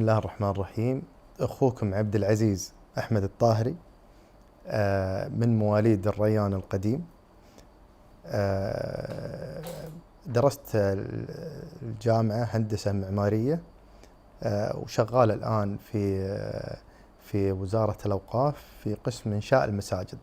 الله الرحمن الرحيم. أخوكم عبد العزيز أحمد الطاهري، من مواليد الريان القديم. درست الجامعة هندسة معمارية، وشغال الآن في وزارة الأوقاف في قسم إنشاء المساجد.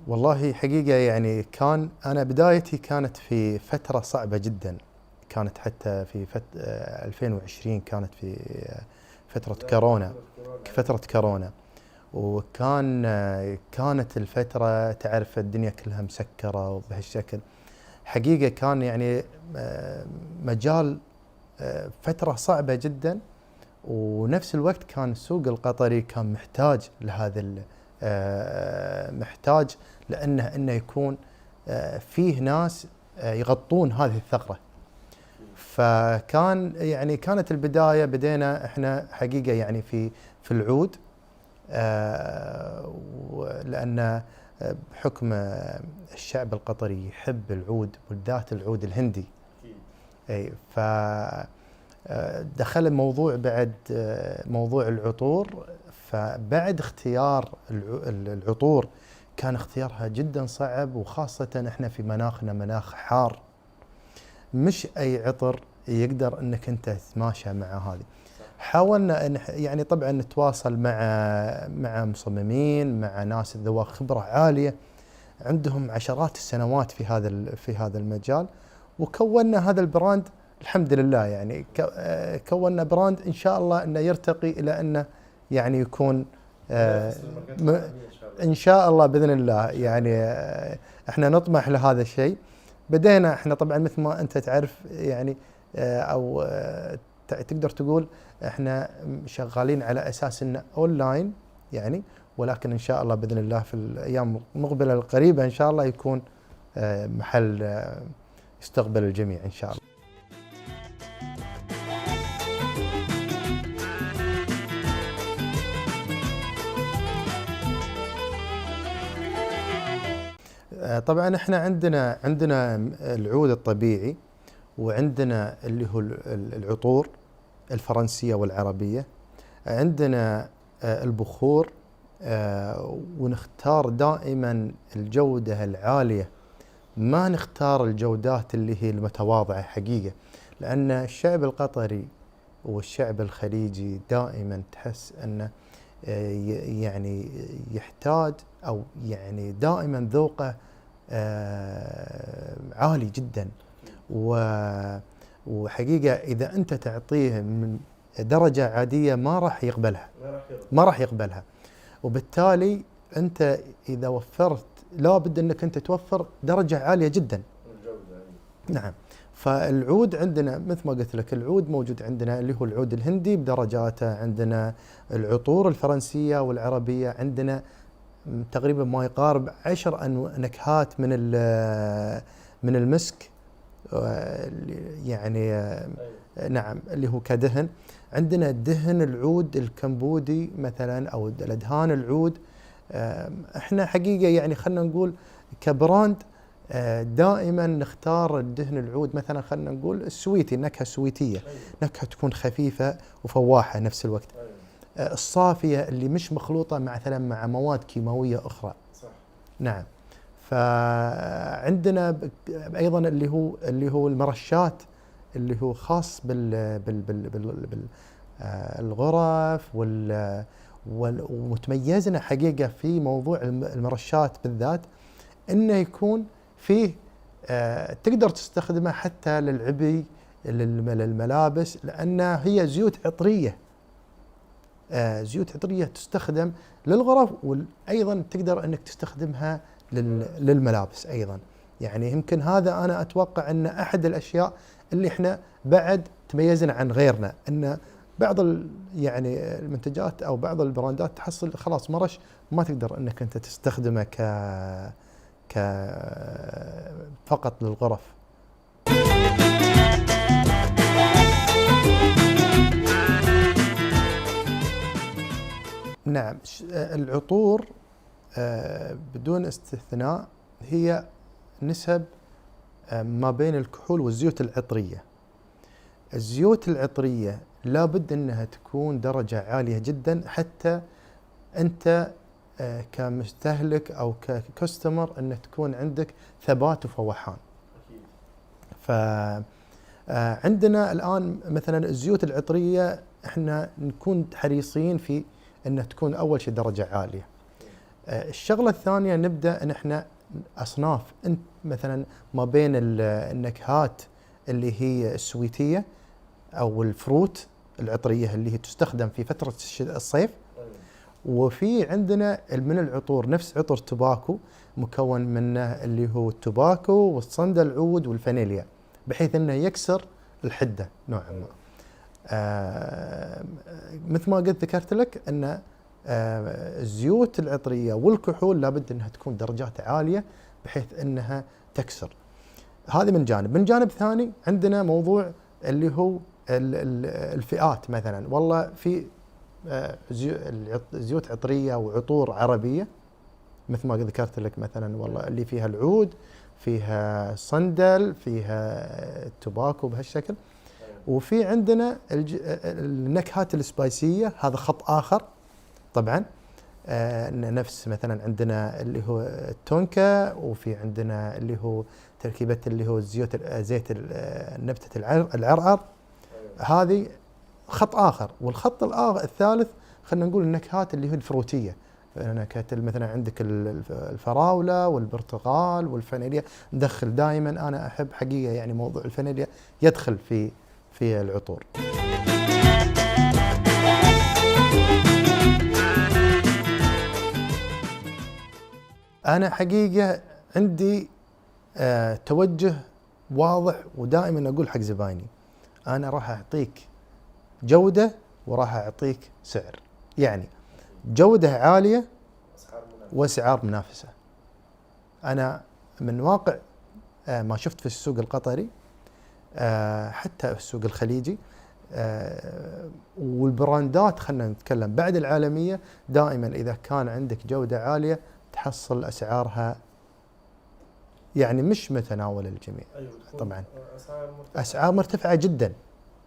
والله حقيقة يعني أنا بدايتي كانت في فترة صعبة جدا، كانت حتى في 2020 كانت في فترة كورونا، كانت الفترة تعرف الدنيا كلها مسكرة وبهالشكل. حقيقة كان يعني مجال فترة صعبة جدا، ونفس الوقت كان السوق القطري كان محتاج لهذا محتاج لأنه يكون فيه ناس يغطون هذه الثغرة. فكان يعني كانت البداية بدينا احنا حقيقة يعني في العود، لأن بحكم الشعب القطري يحب العود، وبالذات العود الهندي. اي فدخل الموضوع بعد موضوع العطور. فبعد اختيار العطور كان اختيارها جدا صعب، وخاصة احنا في مناخنا مناخ حار، مش اي عطر يقدر انك انت تتماشى مع هذه. حاولنا ان يعني طبعا نتواصل مع مصممين، مع ناس ذوي خبرة عالية عندهم عشرات السنوات في هذا المجال، وكونا هذا البراند. الحمد لله يعني كونا براند ان شاء الله انه يرتقي الى انه يعني يكون ان شاء الله باذن الله. يعني احنا نطمح لهذا الشيء. بدينا احنا طبعا مثل ما انت تعرف يعني، او تقدر تقول احنا شغالين على اساس انه اونلاين يعني، ولكن ان شاء الله باذن الله في الايام المقبله القريبه ان شاء الله يكون محل يستقبل الجميع ان شاء الله. طبعا احنا عندنا العود الطبيعي، وعندنا اللي هو العطور الفرنسية والعربية، عندنا البخور، ونختار دائما الجودة العالية، ما نختار الجودات اللي هي المتواضعة حقيقة، لأن الشعب القطري والشعب الخليجي دائما تحس أنه يعني يحتاج، أو يعني دائما ذوقه عالي جدا، وحقيقة إذا أنت تعطيه من درجة عادية ما راح يقبلها. وبالتالي أنت إذا وفرت لابد أنك أنت توفر درجة عالية جدا. نعم. فالعود عندنا مثل ما قلت لك، العود موجود عندنا اللي هو العود الهندي بدرجاته، عندنا العطور الفرنسية والعربية، عندنا تقريبا ما يقارب 10 نكهات من المسك يعني. نعم، اللي هو كدهن. عندنا دهن العود الكمبودي مثلا، او الادهان العود. احنا حقيقة يعني خلنا نقول كبراند دائما نختار الدهن العود، مثلا خلنا نقول السويتي، النكهة السويتية، نكهة تكون خفيفة وفواحة نفس الوقت، الصافية اللي مش مخلوطة مثلا مع مواد كيماوية أخرى. صح. نعم. فعندنا أيضا اللي هو المرشات، اللي هو خاص بالغرف ومتميزنا حقيقة في موضوع المرشات بالذات، إنه يكون فيه تقدر تستخدمه حتى للعبي، للملابس، لأنها هي زيوت عطرية. زيوت عطرية تستخدم للغرف، وأيضا تقدر أنك تستخدمها للملابس أيضا. يعني يمكن هذا أنا أتوقع أن أحد الأشياء اللي إحنا بعد تميزنا عن غيرنا، أن بعض يعني المنتجات أو بعض البراندات تحصل خلاص مرش ما تقدر أنك أنت تستخدمه فقط للغرف. نعم. العطور بدون استثناء هي نسب ما بين الكحول والزيوت العطرية. الزيوت العطرية لابد أنها تكون درجة عالية جدا حتى أنت كمستهلك أو ككستمر أن تكون عندك ثبات وفوحان. فعندنا الآن مثلا الزيوت العطرية احنا نكون حريصين في أنها تكون أول شيء درجة عالية. الشغلة الثانية نبدأ أن احنا أصناف مثلا ما بين النكهات اللي هي السويتية أو الفروت العطرية اللي هي تستخدم في فترة الصيف، وفي عندنا من العطور نفس عطر توباكو مكون منه اللي هو التوباكو والصندل العود والفانيليا، بحيث انه يكسر الحدة نوعا ما. مثل ما قلت ذكرت لك ان الزيوت العطرية والكحول لابد انها تكون درجات عالية بحيث انها تكسر. هذه من جانب. من جانب ثاني عندنا موضوع اللي هو الفئات. مثلا والله في زيوت عطرية وعطور عربية مثل ما ذكرت لك، مثلا والله اللي فيها العود، فيها صندل، فيها التوباكو بهالشكل. وفي عندنا النكهات السبايسية، هذا خط آخر طبعا. نفس مثلا عندنا اللي هو التونكا، وفي عندنا اللي هو تركيبة اللي هو زيت نبتة العرعر. هذه خط آخر. والخط الثالث خلينا نقول النكهات اللي هي الفروتية، نكهة مثلا عندك الفراولة والبرتقال والفانيليا. ندخل دائما، أنا أحب حقيقة يعني موضوع الفانيليا يدخل في العطور. أنا حقيقة عندي توجه واضح، ودائما أقول حق زبايني أنا راح أعطيك جودة وراح أعطيك سعر، يعني جودة عالية وأسعار منافسة. أنا من واقع ما شفت في السوق القطري حتى في السوق الخليجي والبراندات، خلنا نتكلم بعد العالمية، دائما إذا كان عندك جودة عالية تحصل أسعارها يعني مش متناول الجميع. طبعا أسعار مرتفعة جدا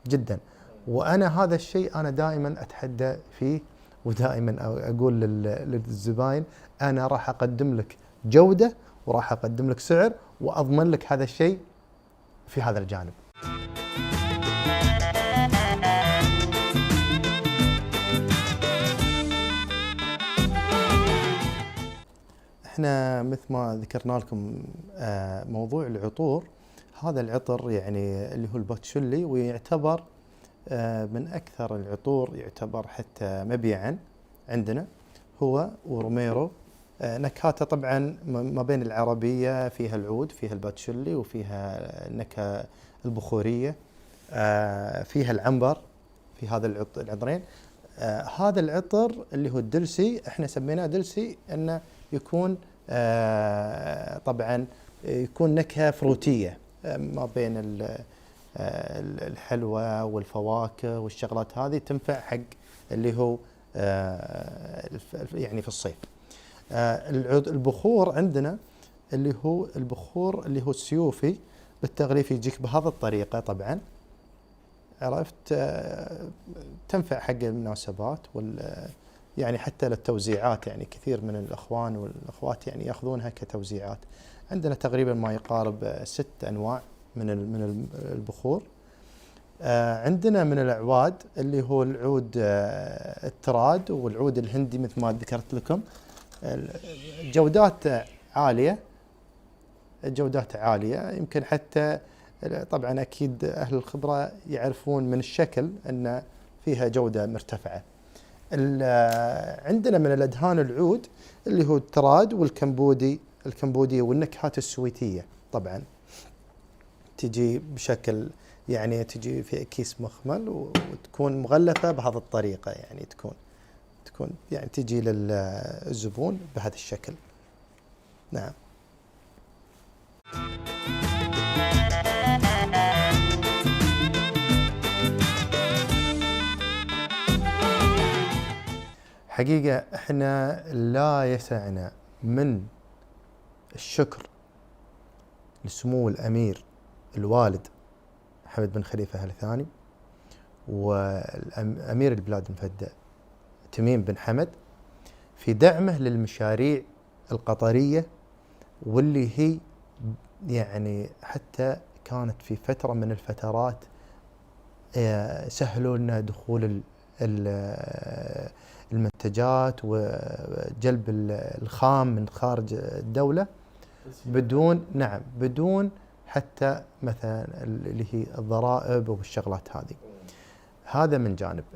جدا. وأنا هذا الشيء أنا دائما أتحدى فيه، ودائما أقول للزباين أنا راح أقدم لك جودة وراح أقدم لك سعر، وأضمن لك هذا الشيء في هذا الجانب. احنا مثل ما ذكرنا لكم موضوع العطور، هذا العطر يعني اللي هو الباتشولي، ويعتبر من أكثر العطور، يعتبر حتى مبيعاً عندنا هو وروميرو. نكهاته طبعاً ما بين العربية، فيها العود، فيها الباتشولي، وفيها النكهة البخورية، فيها العنبر في هذا العطرين. هذا العطر اللي هو الدلسي، احنا سميناه دلسي انه يكون طبعاً يكون نكهة فروتية ما بين الحلوى والفواكه والشغلات هذه، تنفع حق اللي هو يعني في الصيف. البخور عندنا اللي هو البخور اللي هو السيوفي بالتغليف، يجيك بهذه الطريقة طبعا، عرفت، تنفع حق المناسبات يعني حتى للتوزيعات. يعني كثير من الأخوان والأخوات يعني يأخذونها كتوزيعات. عندنا تقريبا ما يقارب 6 أنواع من البخور. عندنا من الأعواد اللي هو العود التراد والعود الهندي مثل ما ذكرت لكم. جودات عالية، جودات عالية، يمكن حتى طبعا أكيد أهل الخبرة يعرفون من الشكل أن فيها جودة مرتفعة. عندنا من الأدهان العود اللي هو التراد والكمبودي والنكهات السويتية. طبعا تجي بشكل يعني تجي في كيس مخمل وتكون مغلفة بهذه الطريقة، يعني تكون يعني تجي للزبون بهذا الشكل. نعم. حقيقة احنا لا يسعنا من الشكر لسمو الأمير الوالد حمد بن خليفة آل ثاني والأمير البلاد المفدى تميم بن حمد في دعمه للمشاريع القطرية، واللي هي يعني حتى كانت في فترة من الفترات سهلوا لنا دخول المنتجات وجلب الخام من خارج الدولة بدون حتى مثلا اللي هي الضرائب والشغلات هذه. هذا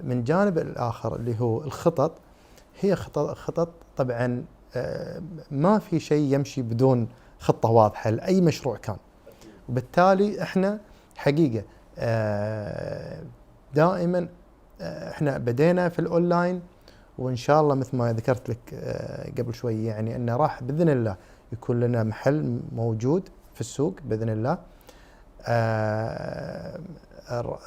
من جانب الآخر اللي هو الخطط، هي خطط طبعا ما في شيء يمشي بدون خطة واضحة لأي مشروع كان، وبالتالي احنا حقيقة دائما احنا بدينا في الأونلاين، وإن شاء الله مثل ما ذكرت لك قبل شوي يعني أنه راح بإذن الله يكون لنا محل موجود في السوق بإذن الله،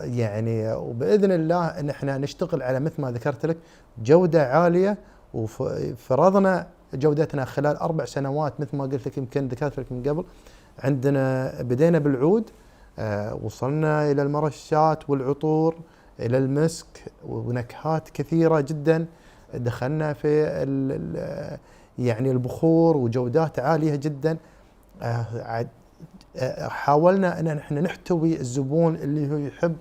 يعني وبإذن الله أن احنا نشتغل على مثل ما ذكرت لك جودة عالية، وفرضنا جودتنا خلال 4 سنوات مثل ما قلت لك، يمكن ذكرت لك من قبل. عندنا بدينا بالعود، وصلنا إلى المرشات والعطور، إلى المسك ونكهات كثيرة جدا، دخلنا في يعني البخور وجودات عالية جدا. حاولنا أن احنا نحتوي الزبون اللي هو يحب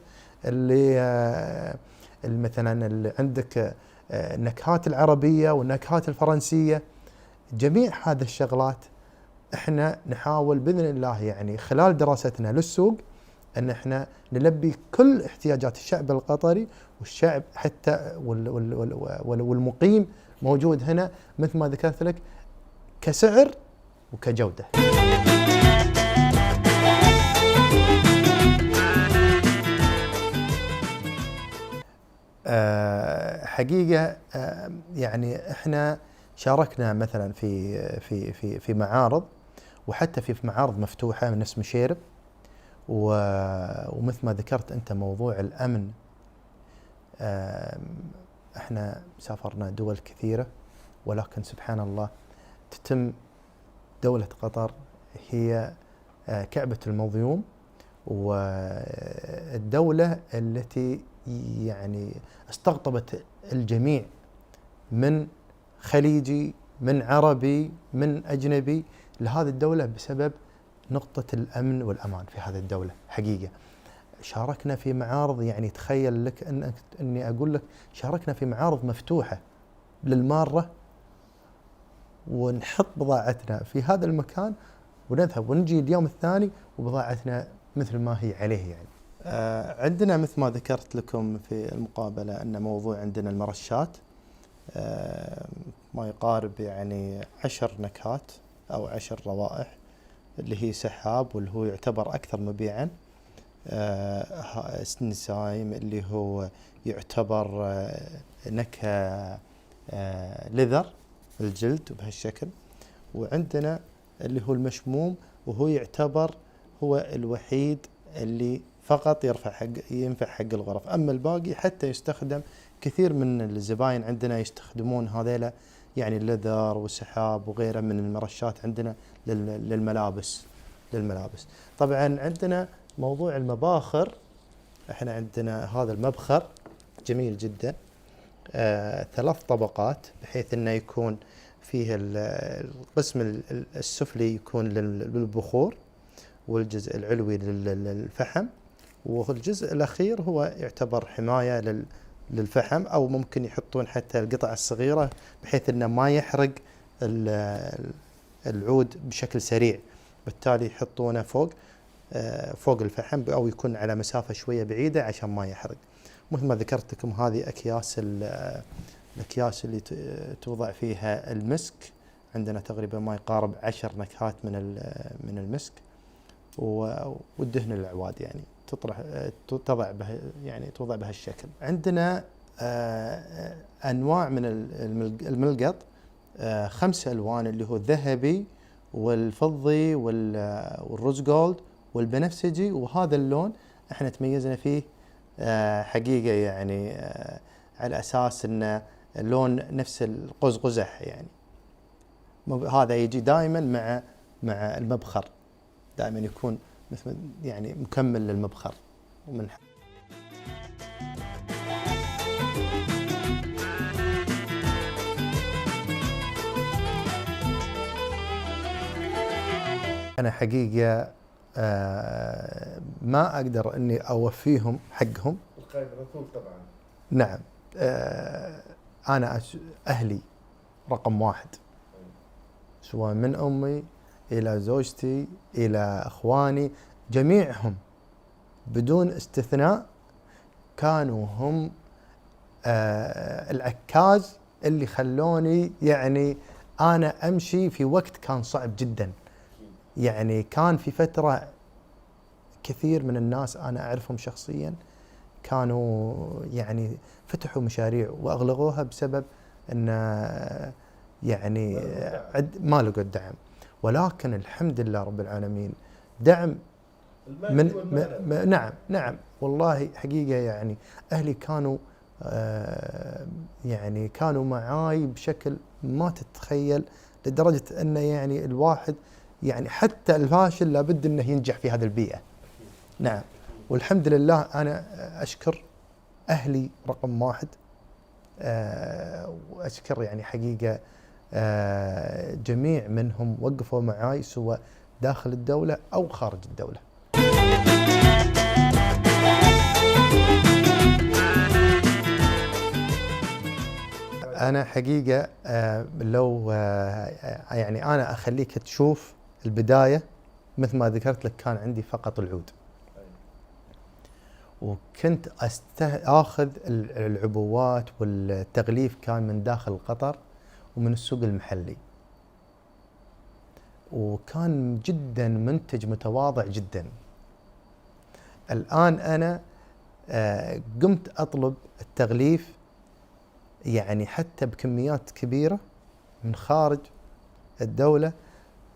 اللي مثلا اللي عندك النكهات العربية والنكهات الفرنسية، جميع هذه الشغلات احنا نحاول بإذن الله يعني خلال دراستنا للسوق ان احنا نلبي كل احتياجات الشعب القطري، والشعب حتى والمقيم موجود هنا مثل ما ذكرت لك كسعر وكجودة. حقيقة يعني احنا شاركنا مثلا في معارض، وحتى في معارض مفتوحة من نفس مشيرب، ومثل ما ذكرت انت موضوع الامن. احنا سافرنا دول كثيرة، ولكن سبحان الله تتم دولة قطر هي كعبة الموضوع، والدولة التي يعني استقطبت الجميع من خليجي من عربي من أجنبي لهذه الدولة بسبب نقطة الأمن والأمان في هذه الدولة. حقيقة شاركنا في معارض، يعني تخيل لك أني أقول لك شاركنا في معارض مفتوحة للمارة، ونحط بضاعتنا في هذا المكان ونذهب ونجي اليوم الثاني وبضاعتنا مثل ما هي عليه. يعني عندنا مثل ما ذكرت لكم في المقابلة أن موضوع عندنا المرشات، ما يقارب يعني 10 نكهات أو 10 روائح اللي هي سحاب، واللي هو يعتبر أكثر مبيعا. النسايم اللي هو يعتبر نكهة ليذر الجلد بهالشكل، وعندنا اللي هو المشموم، وهو يعتبر هو الوحيد اللي فقط ينفع حق الغرف. أما الباقي حتى يستخدم كثير من الزباين عندنا يستخدمون هذيلا، يعني الليذر والسحاب وغيره من المرشات عندنا للملابس. طبعا عندنا موضوع المباخر، احنا عندنا هذا المبخر جميل جدا، 3 طبقات، بحيث انه يكون فيه القسم السفلي يكون للبخور، والجزء العلوي للفحم، والجزء الأخير هو يعتبر حماية للفحم، أو ممكن يحطون حتى القطع الصغيرة بحيث أنه ما يحرق العود بشكل سريع، بالتالي يحطونه فوق الفحم، أو يكون على مسافة شوية بعيدة عشان ما يحرق. مثل ما ذكرت لكم هذه الأكياس اللي توضع فيها المسك، عندنا تقريبا ما يقارب 10 نكهات من المسك، والدهن الأعواد يعني توضع بهالشكل. عندنا أنواع من الملقط، 5 ألوان اللي هو الذهبي والفضي والروز جولد والبنفسجي، وهذا اللون احنا تميزنا فيه حقيقة يعني على أساس أن لون نفس القوس قزح يعني. هذا يجي دائما مع المبخر، دائما يكون مثل يعني مكمل للمبخر. ومن أنا حقيقة ما أقدر أني أوفيهم حقهم. القائد الرسول طبعا. نعم. أنا أهلي رقم واحد، سواء من أمي إلى زوجتي إلى أخواني، جميعهم بدون استثناء كانوا هم العكاز اللي خلوني يعني أنا أمشي في وقت كان صعب جدا. يعني كان في فترة كثير من الناس أنا أعرفهم شخصيا كانوا يعني فتحوا مشاريع وأغلقوها بسبب أن يعني ما لقوا الدعم. ولكن الحمد لله رب العالمين دعم نعم والله حقيقة. يعني أهلي كانوا يعني كانوا معاي بشكل ما تتخيل، لدرجة أن يعني الواحد يعني حتى الفاشل لابد أنه ينجح في هذه البيئة. نعم. والحمد لله أنا أشكر أهلي رقم واحد، وأشكر يعني حقيقة جميع منهم وقفوا معاي سواء داخل الدولة أو خارج الدولة. أنا حقيقة لو يعني أنا أخليك تشوف البداية، مثل ما ذكرت لك كان عندي فقط العود، وكنت آخذ العبوات والتغليف كان من داخل قطر ومن السوق المحلي، وكان جدا منتج متواضع جدا. الآن أنا قمت أطلب التغليف يعني حتى بكميات كبيرة من خارج الدولة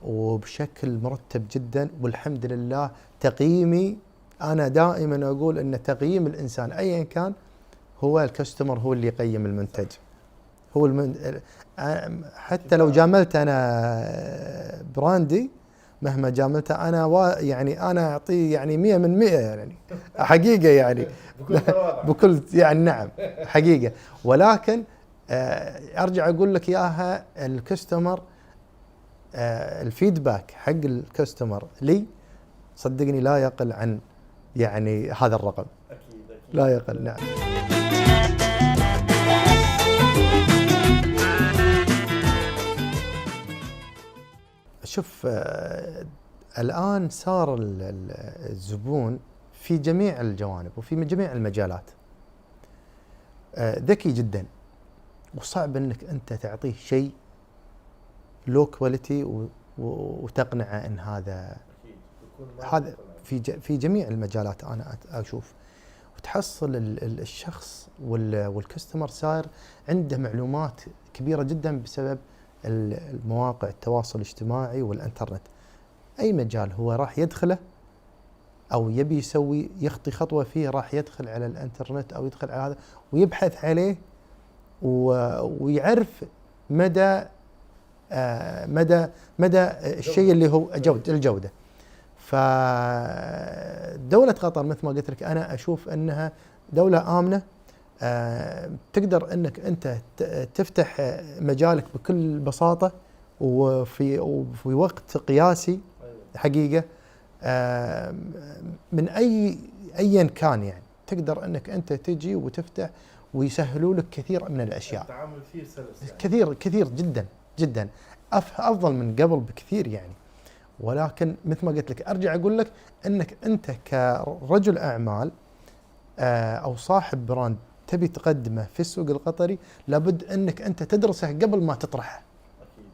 وبشكل مرتب جدا. والحمد لله تقييمي، أنا دائما أقول أن تقييم الإنسان أيا كان هو الكاستمر، هو اللي يقيم المنتج. هو حتى لو جاملت أنا براندي، مهما جاملته أنا يعني أنا أعطيه يعني 100 من 100 يعني حقيقة يعني بكل يعني نعم حقيقة. ولكن أرجع أقول لك إياها، الكاستمر الفيدباك حق الكاستمر لي صدقني لا يقل عن يعني هذا الرقم. أكيد. لا يقل. نعم. شوف الآن صار الزبون في جميع الجوانب وفي جميع المجالات ذكي جدا، وصعب انك انت تعطيه شيء لو كواليتي وتقنعه ان هذا في جميع المجالات. انا اشوف وتحصل الشخص والكستمر صار عنده معلومات كبيرة جدا بسبب المواقع التواصل الاجتماعي والانترنت. اي مجال هو راح يدخله او يبي يخطي خطوة فيه، راح يدخل على الانترنت او يدخل على هذا ويبحث عليه ويعرف مدى الشيء اللي هو الجودة. فدولة قطر مثل ما قلت لك أنا أشوف أنها دولة آمنة، تقدر أنك أنت تفتح مجالك بكل بساطة وفي وقت قياسي حقيقة، من أيا كان. يعني تقدر أنك أنت تجي وتفتح ويسهلوا لك كثير من الأشياء. التعامل فيه سلس يعني. كثير جدا جدا، أفضل من قبل بكثير يعني. ولكن مثل ما قلت لك أرجع أقول لك أنك أنت كرجل أعمال أو صاحب براند تبي تقدمه في السوق القطري، لابد أنك أنت تدرسه قبل ما تطرحه،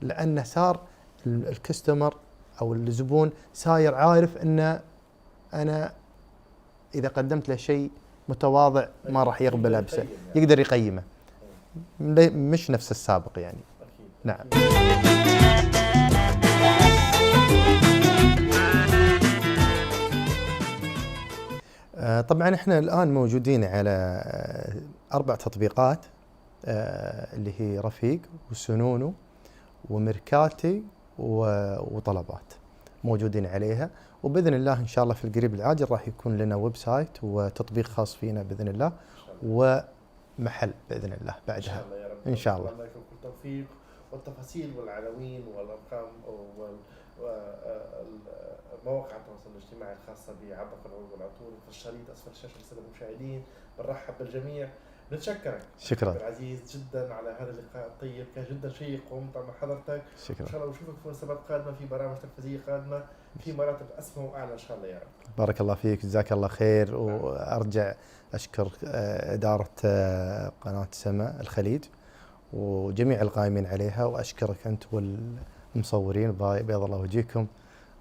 لأنه صار الكستمر أو الزبون ساير عارف أن أنا إذا قدمت له شيء متواضع ما راح يقبله، بس يقدر يقيمه، مش نفس السابق يعني. نعم. طبعا احنا الآن موجودين على 4 تطبيقات. اللي هي رفيق وسنونو وميركاتي وطلبات موجودين عليها. وباذن الله ان شاء الله في القريب العاجل راح يكون لنا ويب سايت وتطبيق خاص فينا باذن الله ومحل باذن الله بعدها. ان شاء الله يا رب. ان شاء الله. الله يكون كل التوفيق والتفاصيل والعناوين والارقام ومواقع التواصل الاجتماعي الخاصه بعبق العروض والعطور في الشريط اسفل الشاشه للساده المشاهدين. بنرحب بالجميع. بنتشكرك شكرا عبد العزيز جدا على هذا اللقاء الطيب، كان جدا شيق وممتع مع حضرتك. شكرا. ان شاء الله ونشوفك في مناسبات قادمه، في برامج تلفزيونيه قادمه، في مراتب اسمى واعلى ان شاء الله يا رب. بارك الله فيك، جزاك الله خير. وارجع اشكر اداره قناه سما الخليج وجميع القائمين عليها، واشكرك انت والمصورين، بيض الله وجهكم.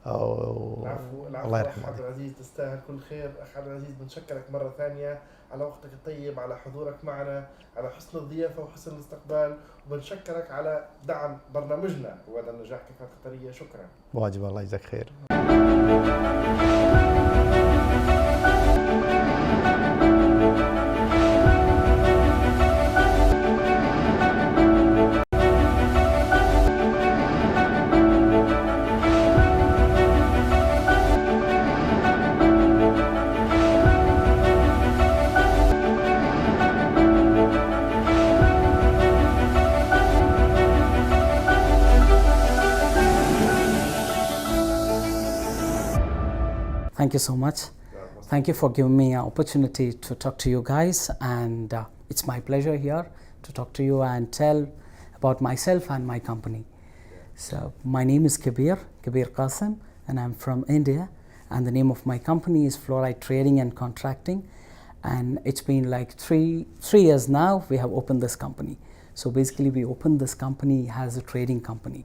العفو الله يرحمه. عبد العزيز، تستاهل كل خير. اخ عبد العزيز بنشكرك مره ثانيه على وقتك الطيب، على حضورك معنا، على حسن الضيافه وحسن الاستقبال، وبنشكرك على دعم برنامجنا وهذا النجاح كفاءة قطريه. شكرا. واجب، الله يجزاك خير. Thank you so much. Thank you for giving me an opportunity to talk to you guys, and it's my pleasure here to talk to you and tell about myself and my company. So my name is Kabir Qasim, and I'm from India, and the name of my company is Fluoride Trading and Contracting, and it's been like three years now we have opened this company. So basically we opened this company as a trading company.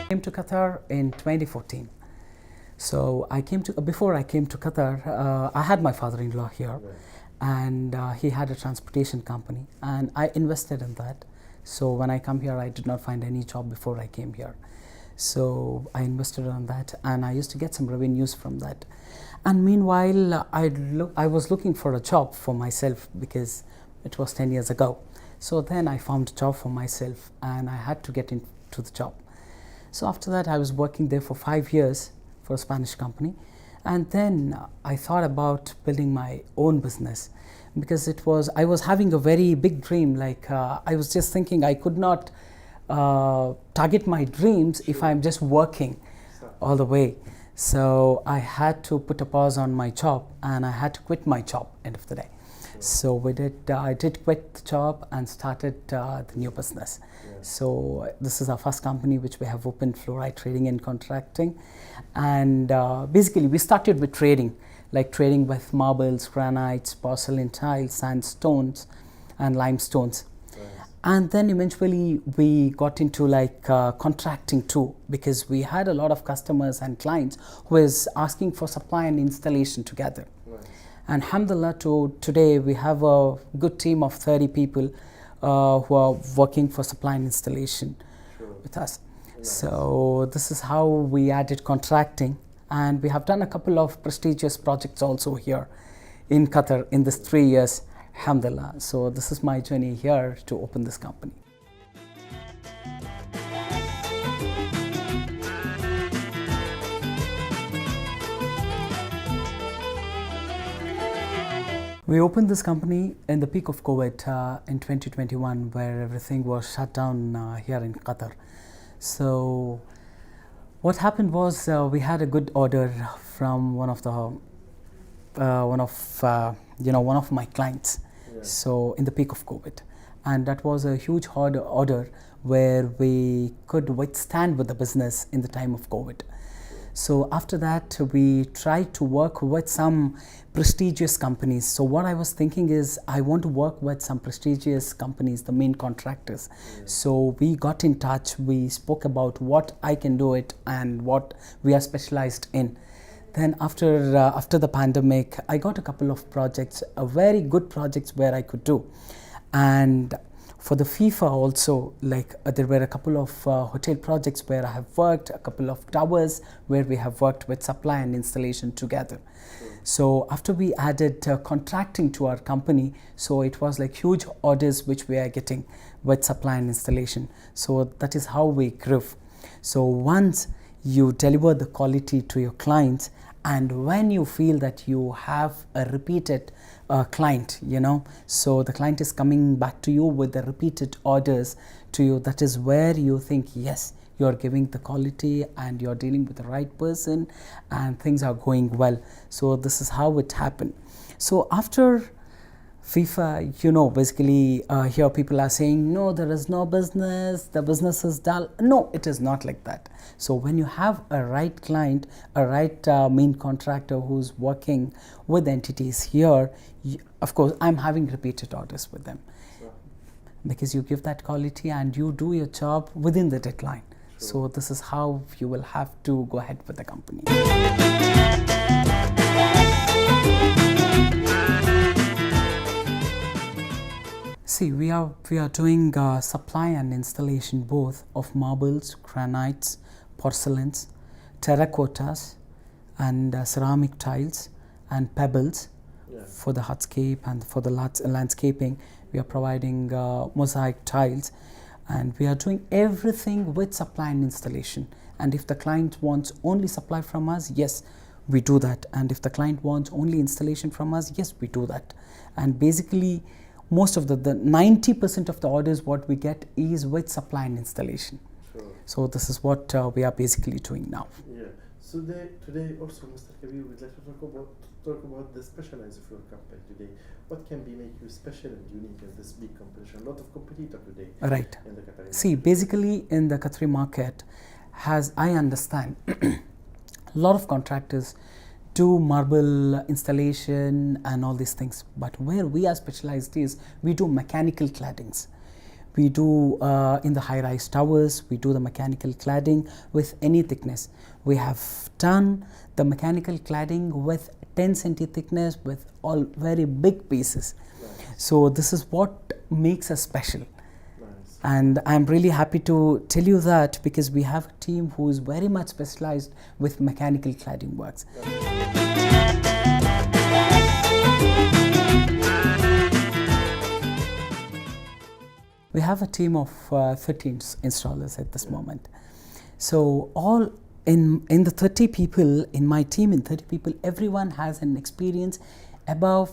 I came to Qatar in 2014. So before I came to Qatar, I had my father-in-law here, and he had a transportation company, and I invested in that. So when I come here, I did not find any job before I came here. So I invested on that, and I used to get some revenues from that. And meanwhile, I was looking for a job for myself because it was 10 years ago. So then I found a job for myself, and I had to get into the job. So after that, I was working there for 5 years for a Spanish company. And then I thought about building my own business because I was having a very big dream. Like I was just thinking I could not target my dreams if I'm just working all the way. So I had to put a pause on my job, and I had to quit my job end of the day. So I did quit the job and started the new business. So this is our first company which we have opened, Fluoride Trading and Contracting. And basically we started with trading, like trading with marbles, granites, porcelain tiles, sandstones and limestones. And then eventually we got into like contracting too, because we had a lot of customers and clients who was asking for supply and installation together. And alhamdulillah, today we have a good team of 30 people who are working for supply and installation with us. So this is how we added contracting, and we have done a couple of prestigious projects also here in Qatar in this 3 years, alhamdulillah. So this is my journey here to open this company. We opened this company in the peak of COVID in 2021, where everything was shut down here in Qatar. So what happened was we had a good order from one of my clients. So in the peak of COVID, and that was a huge order where we could withstand with the business in the time of COVID. So after that, we tried to work with some prestigious companies. So what I was thinking is I want to work with some prestigious companies, the main contractors. So we got in touch, we spoke about what I can do it and what we are specialized in. Then after the pandemic, I got a couple of projects, very good projects where I could do. And For the FIFA also, like there were a couple of hotel projects where I have worked, a couple of towers where we have worked with supply and installation together. So after we added contracting to our company, so it was like huge orders which we are getting with supply and installation. So that is how we grew. So once you deliver the quality to your clients, and when you feel that you have a repeated client, you know, so the client is coming back to you with the repeated orders to you, that is where you think, yes, you're giving the quality and you're dealing with the right person and things are going well. So this is how it happened. So after FIFA, you know, basically here people are saying, no, there is no business, the business is dull. No, it is not like that. So when you have a right client, a right main contractor who's working with entities here, of course, I'm having repeated orders with them. Sure. Because you give that quality and you do your job within the deadline. Sure. So this is how you will have to go ahead with the company. See, we are doing supply and installation both of marbles, granites, porcelains, terracottas, and ceramic tiles and pebbles. Yeah. For the hardscape and for the landscaping. We are providing mosaic tiles, and we are doing everything with supply and installation. And if the client wants only supply from us, yes, we do that. And if the client wants only installation from us, yes, we do that. And basically, most of the 90% of the orders what we get is with supply and installation. Sure. So this is what we are basically doing now. Yeah. So today also, Mr. Kabir, we'd like to talk about the specialize of your company today. What can make you special and unique in this big competition? A lot of competitor today. Right. In the Qatari market. See, basically in the Qatari market, as I understand, a lot of contractors do marble installation and all these things, but where we are specialized is we do mechanical claddings. We do in the high-rise towers, we do the mechanical cladding with any thickness. We have done the mechanical cladding with 10 cm thickness with all very big pieces. Nice. So this is what makes us special. Nice. And I'm really happy to tell you that because we have a team who is very much specialized with mechanical cladding works. We have a team of 13 installers at this moment. So all in the 30 people, in my team, in 30 people, everyone has an experience above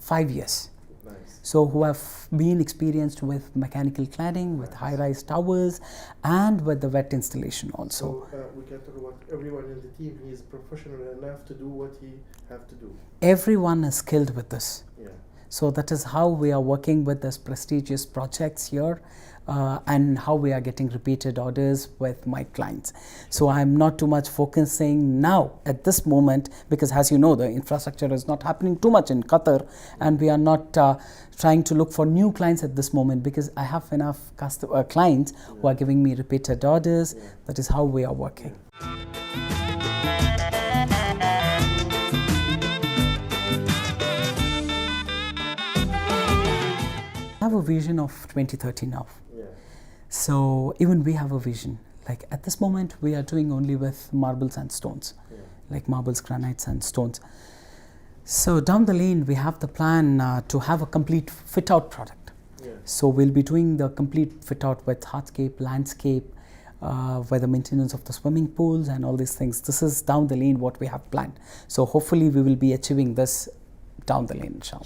5 years. Nice. So who have been experienced with mechanical cladding, with high-rise towers, and with the wet installation also. So we can talk about everyone in the team. He is professional enough to do what he have to do. Everyone is skilled with this. Yeah. So that is how we are working with this prestigious projects here and how we are getting repeated orders with my clients. So I'm not too much focusing now at this moment because as you know, the infrastructure is not happening too much in Qatar, and we are not trying to look for new clients at this moment because I have enough clients who are giving me repeated orders. Yeah. That is how we are working. I have a vision of 2030 now. Yeah. So even we have a vision. Like at this moment, we are doing only with marbles and stones, like marbles, granites, and stones. So down the lane, we have the plan to have a complete fit-out product. Yeah. So we'll be doing the complete fit-out with hardscape, landscape, with the maintenance of the swimming pools and all these things. This is down the lane what we have planned. So hopefully we will be achieving this down the lane, inshallah.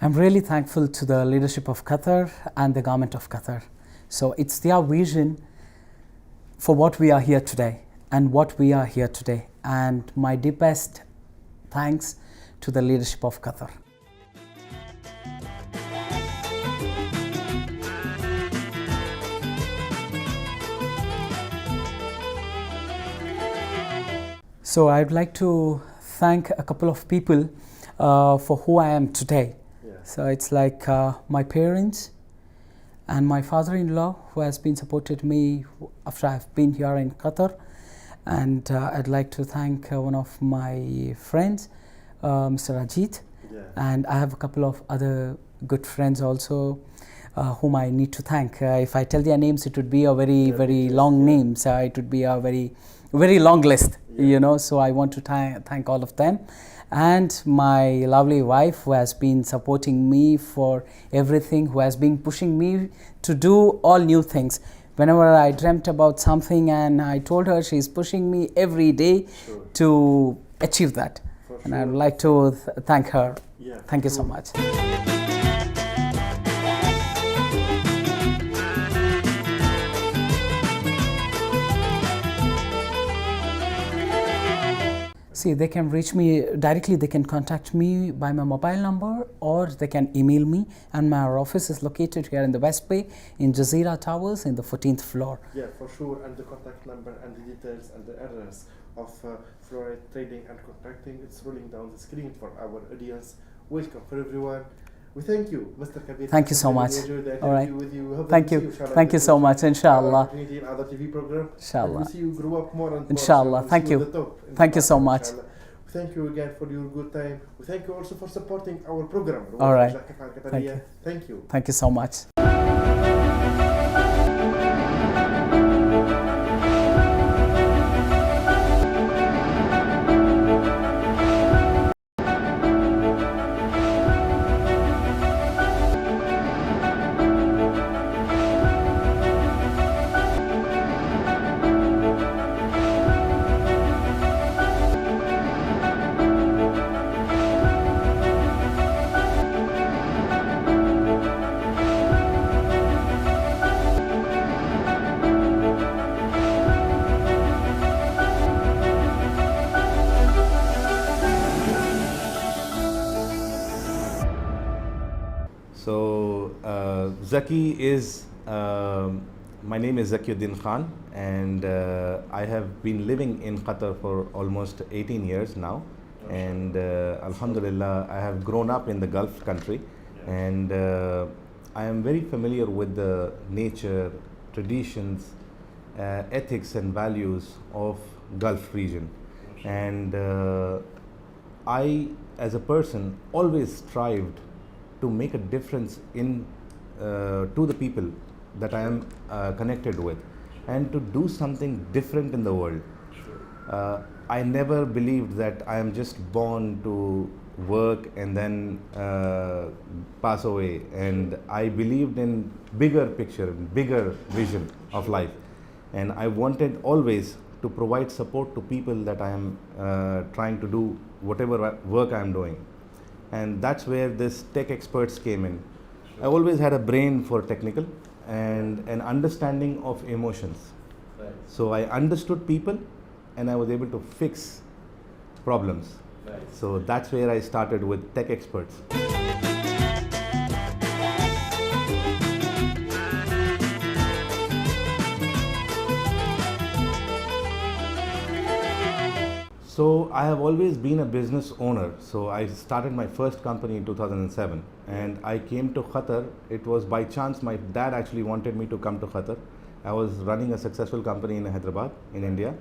I'm really thankful to the leadership of Qatar and the government of Qatar. So it's their vision for what we are here today and what we are here today. And my deepest thanks to the leadership of Qatar. So I'd like to thank a couple of people for who I am today. So it's like my parents and my father-in-law who has been supported me after I've been here in Qatar, And I'd like to thank one of my friends, Mr. Ajit. Yeah. And I have a couple of other good friends also, whom I need to thank. If I tell their names, it would be a very long names. It would be a very long list, So I want to thank all of them. And my lovely wife, who has been supporting me for everything, who has been pushing me to do all new things. Whenever I dreamt about something and I told her, she's pushing me every day to achieve that. And I would like to thank her. Yeah, thank you so much. See, they can reach me directly. They can contact me by my mobile number, or they can email me. And my office is located here in the West Bay in Jazeera Towers in the 14th floor. Yeah, for sure. And the contact number and the details and the address of fluoride trading and contracting, it's rolling down the screen for our audience. Welcome for everyone. We thank you, Mr. Kabir. Thank you so much. All right. With you. Thank you. Thank you so much. Inshallah. In other TV program. Inshallah. We see you grow up more and more. Inshallah. Thank you. Thank you so much. We thank you again for your good time. We thank you also for supporting our program. All right. Thank you. Thank you. Thank you so much. So Zaki is, my name is Zakiuddin Khan, and I have been living in Qatar for almost 18 years now. And Alhamdulillah, I have grown up in the Gulf country, and I am very familiar with the nature, traditions, ethics and values of Gulf region. And I, as a person, always strived to make a difference in to the people that I am connected with, and to do something different in the world. I never believed that I am just born to work and then pass away, and I believed in bigger picture, bigger vision of life, and I wanted always to provide support to people that I am trying to do whatever work I am doing. And that's where this tech experts came in. I always had a brain for technical and an understanding of emotions. Right. So I understood people and I was able to fix problems. Right. So that's where I started with tech experts. So I have always been a business owner. So I started my first company in 2007, and I came to Qatar. It was by chance. My dad actually wanted me to come to Qatar. I was running a successful company in Hyderabad in India,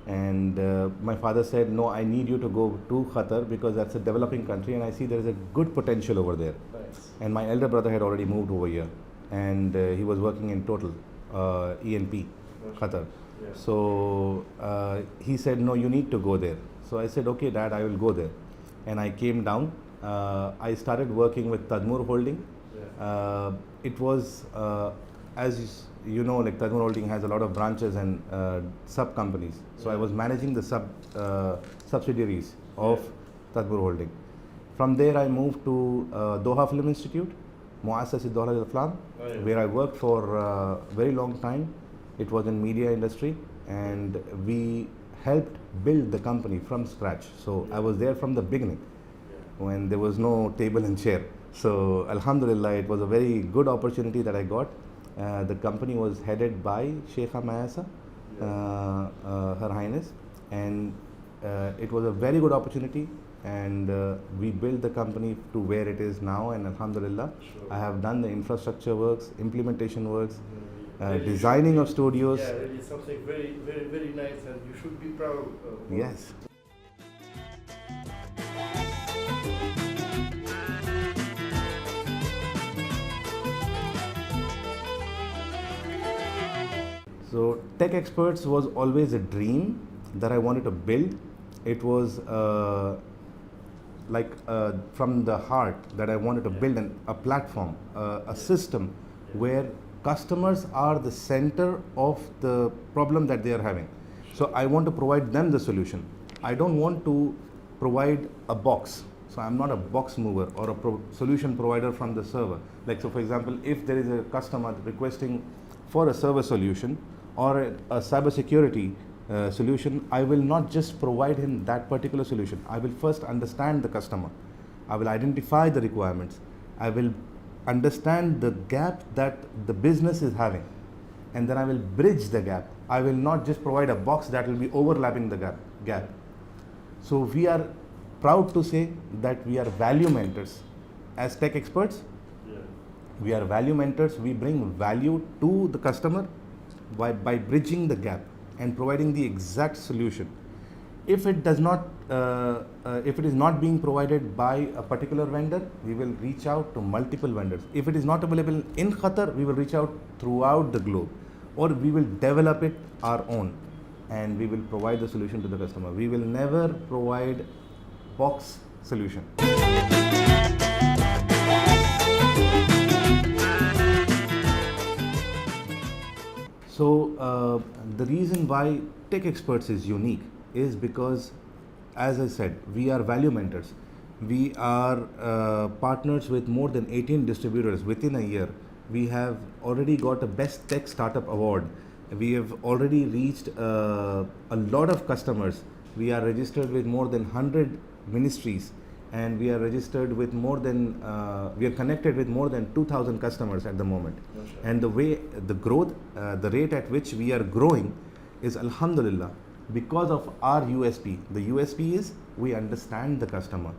and my father said, no, I need you to go to Qatar because that's a developing country and I see there is a good potential over there. Nice. And my elder brother had already moved over here, and he was working in Total, ENP, Qatar. Yeah. So he said, no, you need to go there. So I said, okay, Dad, I will go there. And I came down. I started working with Tadmur Holding. Yeah. It was, as you know, like Tadmur Holding has a lot of branches and sub companies. So I was managing the subsidiaries of Tadmur Holding. From there, I moved to Doha Film Institute, Muassas Doha al-Aflam, where I worked for a very long time. It was in media industry, and we helped build the company from scratch. So I was there from the beginning when there was no table and chair. So Alhamdulillah, it was a very good opportunity that I got. The company was headed by Sheikha Mayasa, Her Highness, and it was a very good opportunity, and we built the company to where it is now, and Alhamdulillah, I have done the infrastructure works, implementation works, Really designing should of be- studios. Yeah, really something very, very, very nice, and you should be proud of. Yes. So Tech Experts was always a dream that I wanted to build. It was from the heart that I wanted to build a platform, a system where customers are the center of the problem that they are having. So I want to provide them the solution. I don't want to provide a box. So I'm not a box mover or a solution provider from the server. Like, so for example, if there is a customer requesting for a server solution or a cybersecurity solution, I will not just provide him that particular solution. I will first understand the customer. I will identify the requirements. I will understand the gap that the business is having, and then I will bridge the gap. I will not just provide a box that will be overlapping the gap. So we are proud to say that we are value mentors. As tech experts, we are value mentors. We bring value to the customer by bridging the gap and providing the exact solution. If it does not, if it is not being provided by a particular vendor, we will reach out to multiple vendors. If it is not available in Qatar, we will reach out throughout the globe, or we will develop it our own, and we will provide the solution to the customer. We will never provide box solution. So the reason why Tech Experts is unique is because, as I said, we are value mentors. We are partners with more than 18 distributors within a year. We have already got a Best Tech Startup Award. We have already reached a lot of customers. We are registered with more than 100 ministries, and we are registered with more than, we are connected with more than 2,000 customers at the moment. And the way, the growth, the rate at which we are growing is alhamdulillah because of our USP. The USP is we understand the customer.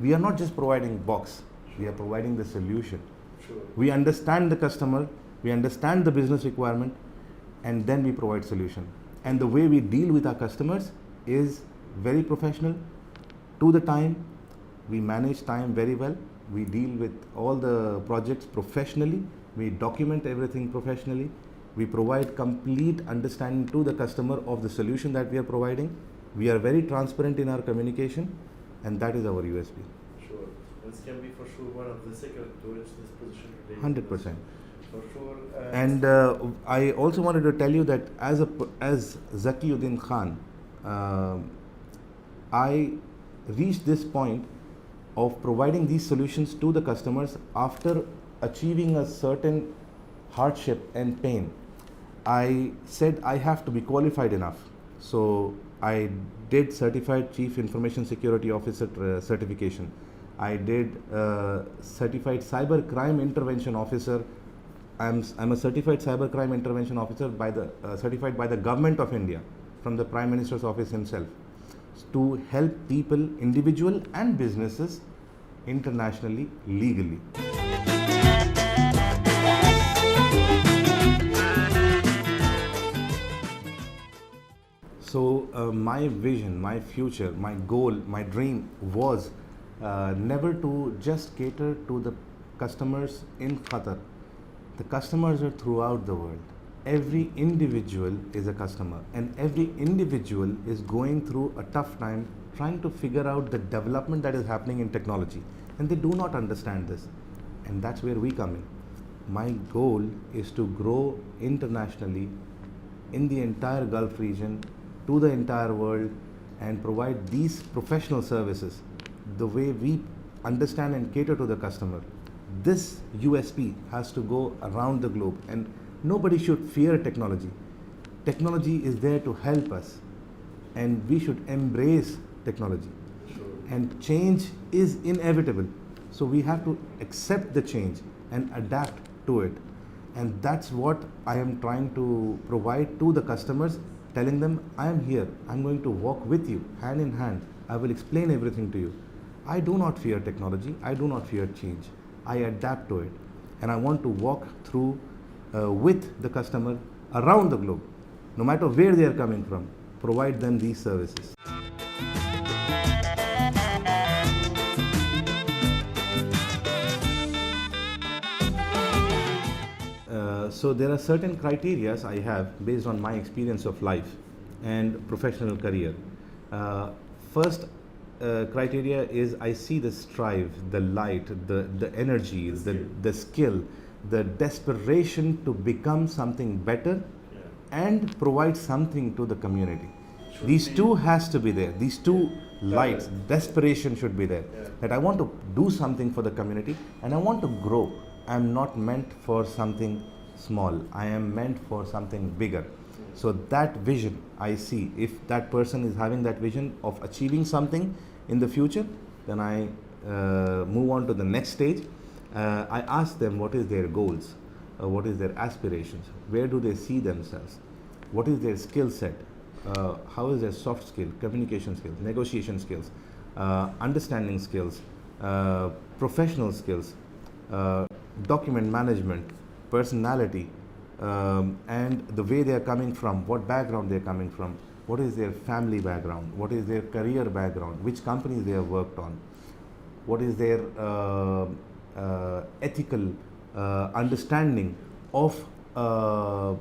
We are not just providing box, we are providing the solution. We understand the customer, we understand the business requirement, and then we provide solution. And the way we deal with our customers is very professional, to the time. We manage time very well. We deal with all the projects professionally. We document everything professionally. We provide complete understanding to the customer of the solution that we are providing. We are very transparent in our communication, and that is our USP. Sure. This can be for sure one of the secrets to reach this position today. 100%. For sure. And I also wanted to tell you that as Zakiuddin Khan, I reached this point of providing these solutions to the customers after achieving a certain hardship and pain. I said I have to be qualified enough. So I did Certified Chief Information Security Officer certification. I did Certified Cyber Crime Intervention Officer. I'm a Certified Cyber Crime Intervention Officer certified by the Government of India from the Prime Minister's office himself, to help people, individual and businesses, internationally, legally. So my vision, my future, my goal, my dream was never to just cater to the customers in Qatar. The customers are throughout the world. Every individual is a customer, and every individual is going through a tough time trying to figure out the development that is happening in technology, and they do not understand this, and that's where we come in. My goal is to grow internationally in the entire Gulf region, to the entire world, and provide these professional services the way we understand and cater to the customer. This USP has to go around the globe, and nobody should fear technology. Technology is there to help us, and we should embrace technology. And change is inevitable. So we have to accept the change and adapt to it. And that's what I am trying to provide to the customers, telling them, I am here, I'm going to walk with you, hand in hand. I will explain everything to you. I do not fear technology, I do not fear change. I adapt to it. And I want to walk through with the customer around the globe, no matter where they are coming from, provide them these services. So there are certain criteria I have based on my experience of life and professional career. First criteria is I see the strive, the light, the energy, the skill, the desperation to become something better and provide something to the community. These two has to be there. These two lights, desperation should be there. That I want to do something for the community and I want to grow. I'm not meant for something small. I am meant for something bigger. So that vision I see, if that person is having that vision of achieving something in the future, then I move on to the next stage. I ask them what is their goals, what is their aspirations, where do they see themselves, what is their skill set, how is their soft skill, communication skills, negotiation skills, understanding skills, professional skills, document management, personality, and the way they are coming from, what background they are coming from, what is their family background, what is their career background, which companies they have worked on, what is their ethical understanding of a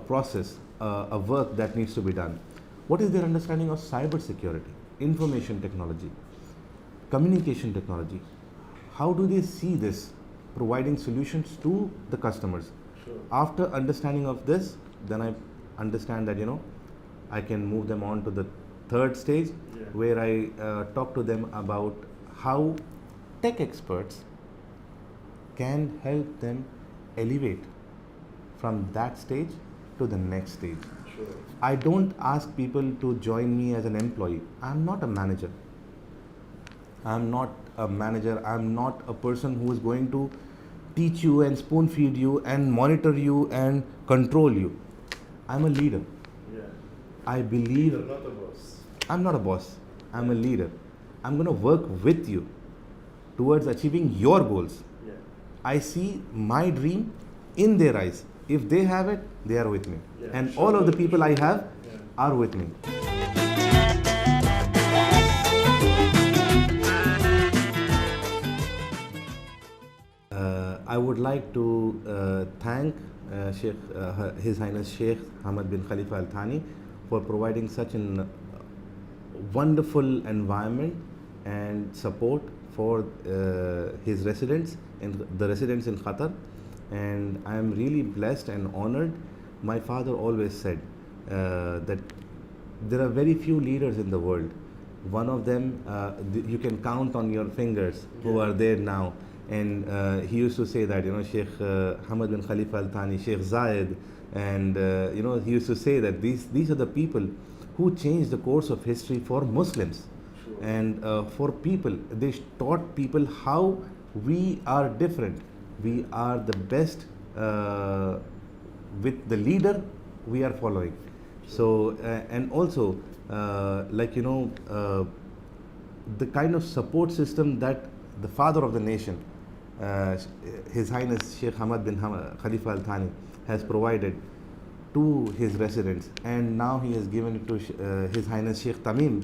process, a work that needs to be done, what is their understanding of cyber security, information technology, communication technology, how do they see this providing solutions to the customers. After understanding of this, then I understand that I can move them on to the third stage, where I talk to them about how tech experts can help them elevate from that stage to the next stage. I don't ask people to join me as an employee. I'm not a manager. I'm not a person who is going to teach you and spoon feed you and monitor you and control you. I'm a leader. I believe. You're not a boss. I'm not a boss. I'm a leader. I'm going to work with you towards achieving your goals. I see my dream in their eyes. If they have it, they are with me. And all of the people I have are with me. I would like to thank His Highness Sheikh Hamad bin Khalifa Al Thani for providing such a wonderful environment and support for his residents and the residents in Qatar. And I am really blessed and honored. My father always said that there are very few leaders in the world. One of them, you can count on your fingers who are there now. And he used to say that, Sheikh Hamad bin Khalifa Al Thani, Sheikh Zayed, and he used to say that these are the people who changed the course of history for Muslims. And for people, they taught people how we are different. We are the best with the leader we are following. So, and also, the kind of support system that the father of the nation, His Highness Sheikh Hamad bin Khalifa Al Thani, has provided to his residents, and now he has given it to His Highness Sheikh Tamim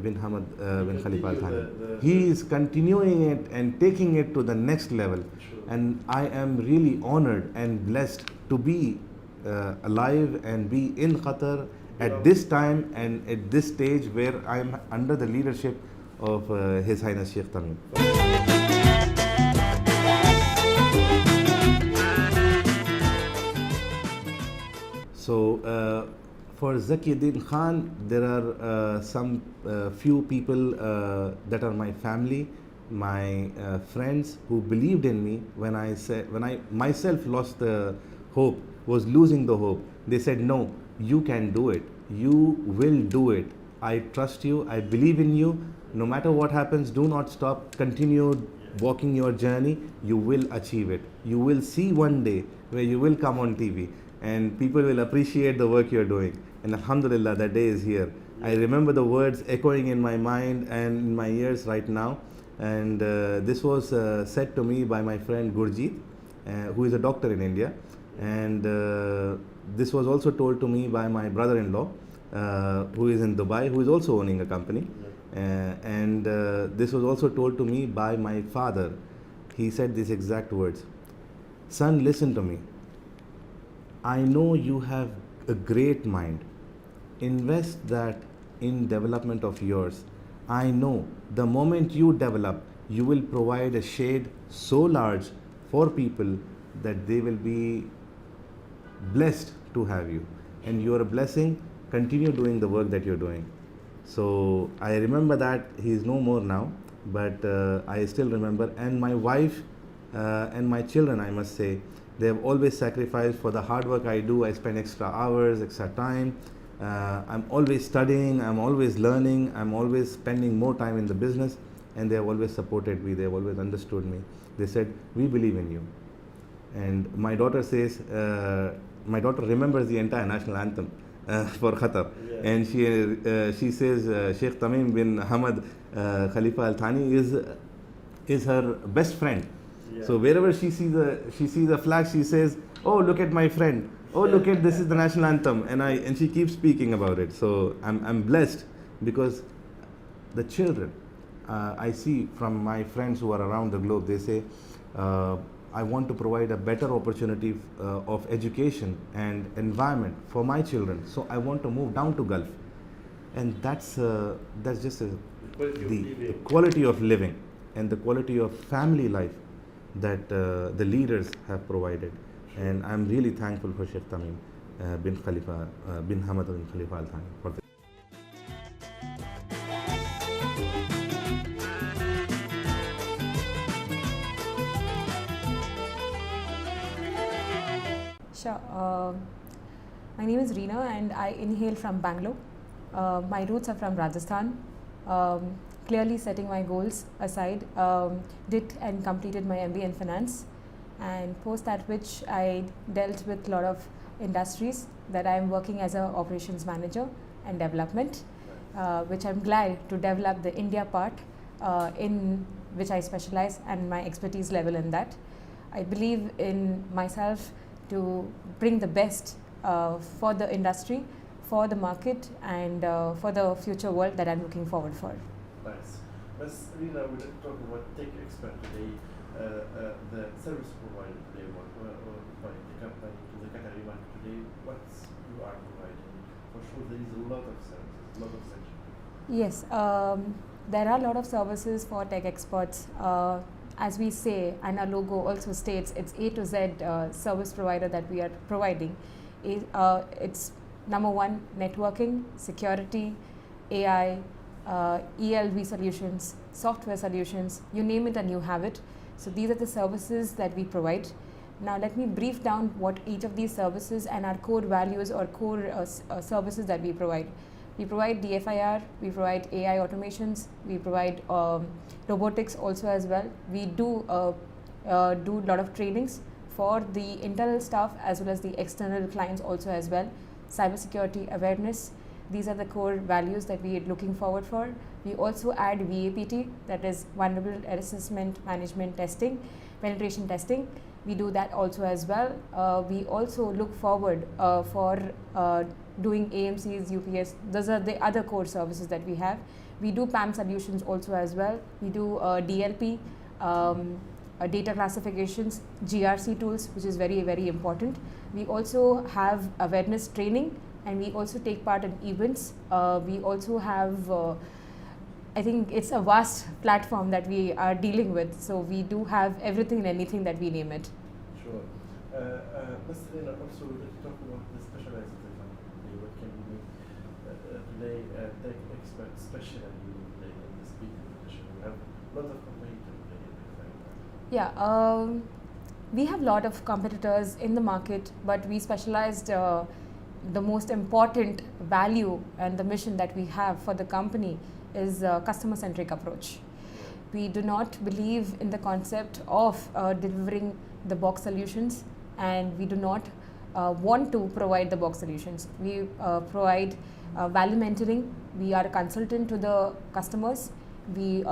bin Hamad bin Khalifa Al Thani. He is continuing it and taking it to the next level. And I am really honored and blessed to be alive and be in Qatar at this time and at this stage where I am under the leadership of His Highness Sheikh Tamim. So for Zakiuddin Khan, there are some few people that are my family, my friends who believed in me when I myself lost the hope, was losing the hope. They said, no, you can do it. You will do it. I trust you. I believe in you. No matter what happens, do not stop. Continue walking your journey. You will achieve it. You will see one day where you will come on TV and people will appreciate the work you're doing. And alhamdulillah, that day is here. I remember the words echoing in my mind and in my ears right now. And this was said to me by my friend Gurjeet, who is a doctor in India. And this was also told to me by my brother-in-law, who is in Dubai, who is also owning a company. And this was also told to me by my father. He said these exact words: "Son, listen to me. I know you have a great mind. Invest that in development of yours. I know the moment you develop, you will provide a shade so large for people that they will be blessed to have you. And you are a blessing. Continue doing the work that you're doing." So I remember that. He's no more now, but I still remember. And my wife and my children, I must say, they have always sacrificed for the hard work I do. I spend extra hours, extra time. I'm always studying, I'm always learning, I'm always spending more time in the business, and they have always supported me, they have always understood me. They said, "We believe in you." And my daughter says, my daughter remembers the entire national anthem for Qatar. Yeah. And she says Sheikh Tamim bin Hamad Khalifa Al Thani is her best friend. Yeah. So wherever she sees a flag, she says, "Oh, look at my friend. Oh, look at this is the national anthem," and she keeps speaking about it. So I'm blessed because the children I see from my friends who are around the globe, they say, "I want to provide a better opportunity of education and environment for my children. So I want to move down to Gulf," and that's just the quality of living and the quality of family life that the leaders have provided. And I'm really thankful for Sheikh Tamim bin Hamad bin Khalifa Al Thani for this. Sure. My name is Reena and I inhale from Bangalore. My roots are from Rajasthan. Clearly setting my goals aside, did and completed my MBA in finance, and post that which I dealt with a lot of industries that I am working as an operations manager and development, which I'm glad to develop the India part in which I specialize and my expertise level in that. I believe in myself to bring the best for the industry, for the market, and for the future world that I'm looking forward for. Nice. Ms. Reena, we didn't talk about tech expert today, the service provider today, what the company to the Qatari market today, what you are providing. For sure, there is a lot of services, a lot of sections. Yes, there are a lot of services for tech experts. As we say, and our logo also states, it's A to Z service provider that we are providing. It's number one, networking, security, AI, ELV solutions, software solutions, you name it and you have it. So these are the services that we provide. Now let me brief down what each of these services and our core values or core services that we provide. We provide DFIR, we provide AI automations, we provide robotics also as well. We do a lot of trainings for the internal staff as well as the external clients also as well. Cybersecurity awareness, these are the core values that we are looking forward for. We also add VAPT, that is vulnerability assessment, management testing, penetration testing. We do that also as well. We also look forward for doing AMCs, UPS. Those are the other core services that we have. We do PAM solutions also as well. We do DLP, data classifications, GRC tools, which is very, very important. We also have awareness training, and we also take part in events. We also have, I think it's a vast platform that we are dealing with. So we do have everything and anything that we name it. Sure. Ms. Reena, also we did talk about the specialized today. What can we do today? Tech experts, especially in the speaker position. We have a lot of competitors today. Yeah, we have a lot of competitors in the market, but we specialized. The most important value and the mission that we have for the company is a customer-centric approach. We do not believe in the concept of delivering the box solutions, and we do not want to provide the box solutions. We provide value mentoring. We are a consultant to the customers, We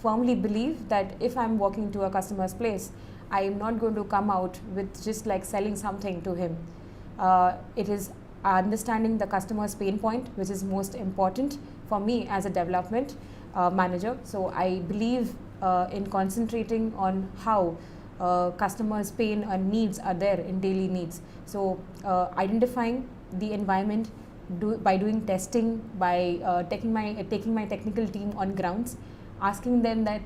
firmly believe that if I'm walking to a customer's place, I am not going to come out with just like selling something to him. It is understanding the customer's pain point, which is most important for me as a development manager. So I believe in concentrating on how customers' pain and needs are there in daily needs. So identifying the environment by doing testing, by taking my technical team on grounds, asking them that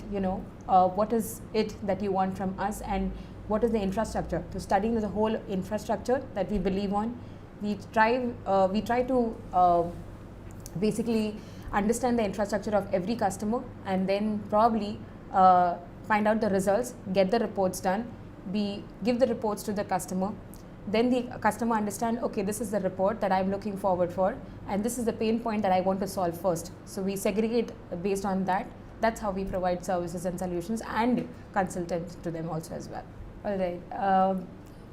what is it that you want from us and what is the infrastructure. So studying the whole infrastructure that we believe on, we try to basically understand the infrastructure of every customer, and then probably find out the results, get the reports done, we give the reports to the customer. Then the customer understand, okay, this is the report that I'm looking forward for, and this is the pain point that I want to solve first. So we segregate based on that. That's how we provide services and solutions and consultants to them also as well. All right.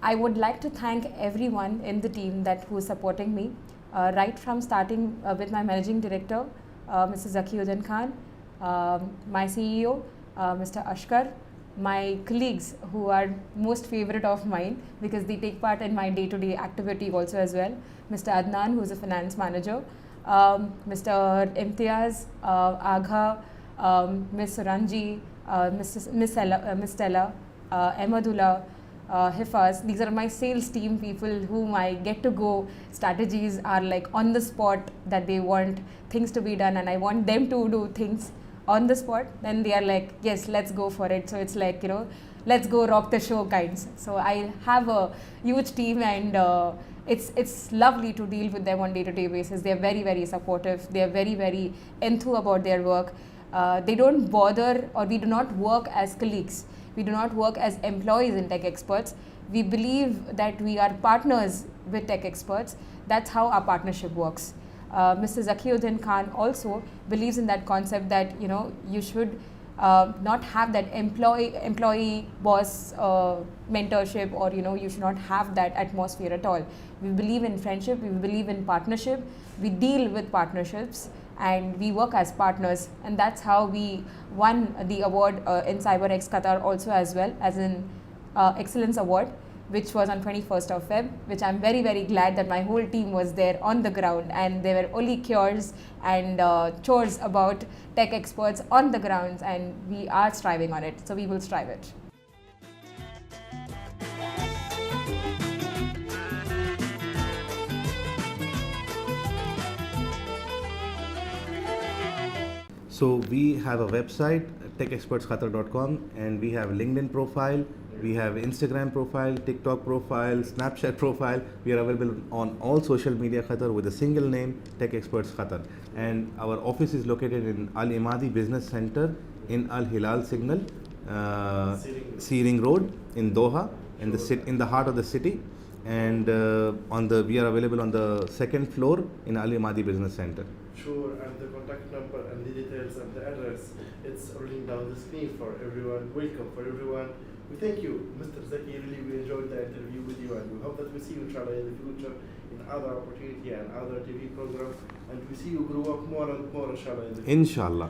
I would like to thank everyone in the team who is supporting me, right from starting with my managing director, Mr. Zakiuddin Khan, my CEO, Mr. Ashkar, my colleagues who are most favorite of mine because they take part in my day-to-day activity also as well, Mr. Adnan, who is a finance manager, Mr. Imtiaz, Agha, Ms. Ranji, Miss Stella, Emadullah, Hifaz. These are my sales team people whom I get to go. Strategies are like on the spot that they want things to be done, and I want them to do things on the spot. Then they are like, yes, let's go for it. So it's like, let's go rock the show kinds. So I have a huge team, and it's lovely to deal with them on day-to-day basis. They are very, very supportive. They are very, very enthused about their work. They don't bother, or we do not work as colleagues. We do not work as employees in Tech Experts. We believe that we are partners with Tech Experts. That's how our partnership works. Mr. Zakiuddin Khan also believes in that concept that you should not have that employee boss mentorship, or you should not have that atmosphere at all. We believe in friendship. We believe in partnership. We deal with partnerships, and we work as partners, and that's how we won the award in CyberX Qatar also as well, as an Excellence Award, which was on 21st of Feb, which I'm very, very glad that my whole team was there on the ground, and there were only cures and chores about Tech Experts on the grounds, and we are striving on it, so we will strive it. So we have a website, techexpertsqatar.com, and we have LinkedIn profile, we have Instagram profile, TikTok profile, Snapchat profile. We are available on all social media Qatar with a single name, Tech Experts Qatar. And our office is located in Al Imadi Business Center in Al Hilal Signal, Searing Road in Doha, in the heart of the city. And we are available on the second floor in Al Imadi Business Center. Sure, and the contact number and the details and the address, it's rolling down the screen for everyone. Welcome for everyone. We thank you, Mr. Zaki. Really, we enjoyed the interview with you, and we hope that we see you, inshallah, in the future in other opportunity and other TV programs, and we see you grow up more and more, inshallah. Inshallah.